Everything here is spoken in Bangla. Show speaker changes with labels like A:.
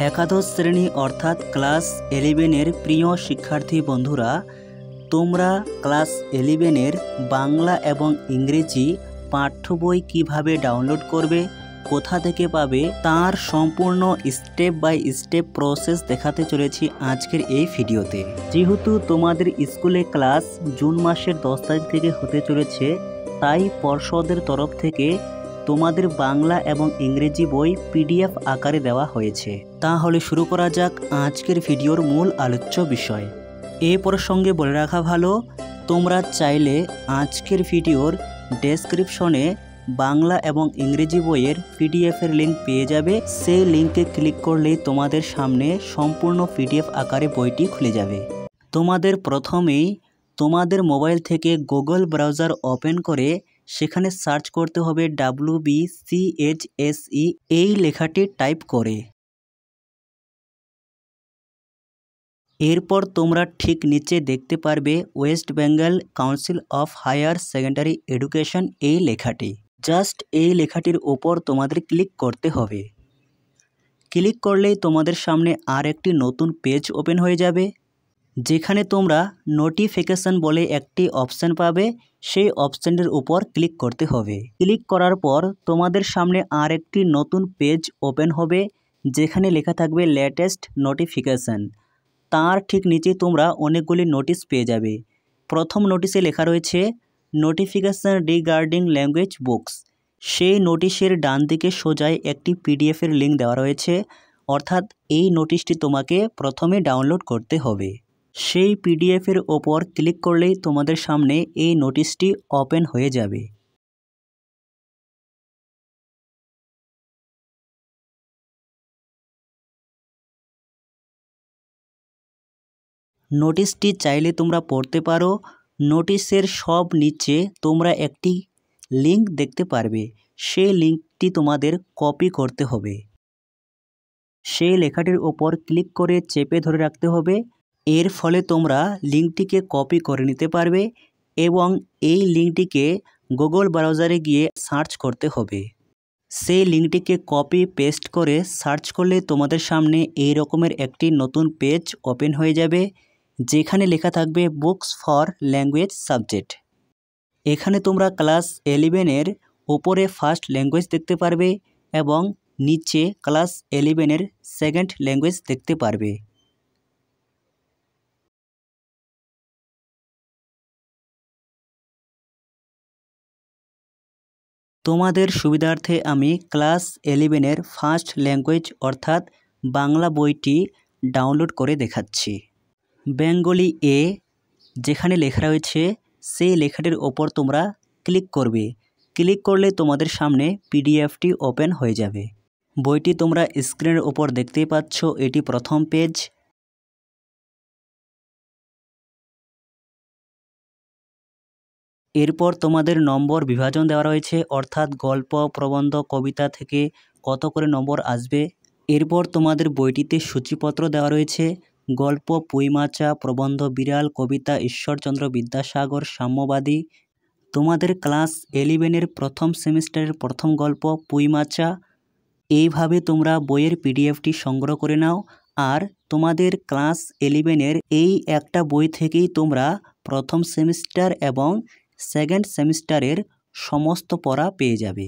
A: একাদশ শ্রেণী অর্থাৎ ক্লাস 11-এর প্রিয় শিক্ষার্থী বন্ধুরা, তোমরা ক্লাস 11-এর বাংলা এবং ইংরেজি পাঠ্য বই কীভাবে ডাউনলোড করবে, কোথা থেকে পাবে, তার সম্পূর্ণ স্টেপ বাই স্টেপ প্রসেস দেখাতে চলেছি আজকের এই ভিডিওতে। যেহেতু তোমাদের স্কুলে ক্লাস জুন মাসের 10 তারিখ থেকে হতে চলেছে, তাই পর্ষদের তরফ থেকে তোমাদের বাংলা এবং ইংরেজি বই পিডিএফ আকারে দেওয়া হয়েছে। তাহলে শুরু করা যাক আজকের ভিডিওর মূল আলোচ্য বিষয়। এ প্রসঙ্গে বলে রাখা ভালো, তোমরা চাইলে আজকের ভিডিওর ডেসক্রিপশনে বাংলা এবং ইংরেজি বইয়ের পিডিএফের লিঙ্ক পেয়ে যাবে। সেই লিঙ্কে ক্লিক করলেই তোমাদের সামনে সম্পূর্ণ পিডিএফ আকারে বইটি খুলে যাবে। তোমাদের প্রথমেই তোমাদের মোবাইল থেকে গুগল ব্রাউজার ওপেন করে সেখানে সার্চ করতে হবে WBCHSE এই লেখাটি টাইপ করে। এরপর তোমরা ঠিক নিচে দেখতে পারবে West Bengal council of higher secondary education এই লেখাটি। জাস্ট এই লেখাটির ওপর তোমাদের ক্লিক করতে হবে। ক্লিক করলেই তোমাদের সামনে আর একটি নতুন পেজ ওপেন হয়ে যাবে, যেখানে তোমরা নোটিফিকেশন বলে একটি অপশান পাবে। সেই অপশানের উপর ক্লিক করতে হবে। ক্লিক করার পর তোমাদের সামনে আর একটি নতুন পেজ ওপেন হবে, যেখানে লেখা থাকবে লেটেস্ট নোটিফিকেশন। তার ঠিক নিচে তোমরা অনেকগুলি নোটিশ পেয়ে যাবে। প্রথম নোটিশে লেখা রয়েছে নোটিফিকেশন রিগার্ডিং ল্যাঙ্গুয়েজ বুকস। সেই নোটিশের ডান দিকে সোজায় একটি পিডিএফের লিঙ্ক দেওয়া রয়েছে, অর্থাৎ এই নোটিশটি তোমাকে প্রথমে ডাউনলোড করতে হবে। সেই পিডিএফের ওপর ক্লিক করলেই তোমাদের সামনে এই নোটিশটি ওপেন হয়ে যাবে। নোটিশটি চাইলে তোমরা পড়তে পারো। নোটিশের সব নিচে তোমরা একটি লিঙ্ক দেখতে পারবে, সেই লিঙ্কটি তোমাদের কপি করতে হবে। সেই লেখাটির ওপর ক্লিক করে চেপে ধরে রাখতে হবে। এর ফলে তোমরা লিঙ্কটিকে কপি করে নিতে পারবে এবং এই লিঙ্কটিকে গুগল ব্রাউজারে গিয়ে সার্চ করতে হবে। সেই লিঙ্কটিকে কপি পেস্ট করে সার্চ করলে তোমাদের সামনে এই রকমের একটি নতুন পেজ ওপেন হয়ে যাবে, যেখানে লেখা থাকবে বুকস ফর ল্যাঙ্গুয়েজ সাবজেক্ট। এখানে তোমরা ক্লাস 11-এর ওপরে ফার্স্ট ল্যাঙ্গুয়েজ দেখতে পারবে এবং নিচে ক্লাস 11-এর সেকেন্ড ল্যাঙ্গুয়েজ দেখতে পারবে। তোমাদের সুবিধার্থে আমি ক্লাস 11-এর ফার্স্ট ল্যাঙ্গুয়েজ অর্থাৎ বাংলা বইটি ডাউনলোড করে দেখাচ্ছি। বেঙ্গলি এ যেখানে লেখা রয়েছে সেই লেখাটির ওপর তোমরা ক্লিক করবে। ক্লিক করলে তোমাদের সামনে পিডিএফটি ওপেন হয়ে যাবে। বইটি তোমরা স্ক্রিনের ওপর দেখতেই পাচ্ছ, এটি প্রথম পেজ। এরপর তোমাদের নম্বর বিভাজন দেওয়া রয়েছে, অর্থাৎ গল্প, প্রবন্ধ, কবিতা থেকে কত করে নম্বর আসবে। এরপর তোমাদের বইটিতে সূচিপত্র দেওয়া রয়েছে, গল্প পুঁইমাচা, প্রবন্ধ বিড়াল, কবিতা ঈশ্বরচন্দ্র বিদ্যাসাগর সাম্যবাদী। তোমাদের ক্লাস 11-এর প্রথম সেমিস্টারের প্রথম গল্প পুঁইমাচা। এইভাবে তোমরা বইয়ের পিডিএফটি সংগ্রহ করে নাও, আর তোমাদের ক্লাস 11-এর এই একটা বই থেকেই তোমরা প্রথম সেমিস্টার এবং সেকেন্ড সেমিস্টারের সমস্ত পড়া পেয়ে যাবে।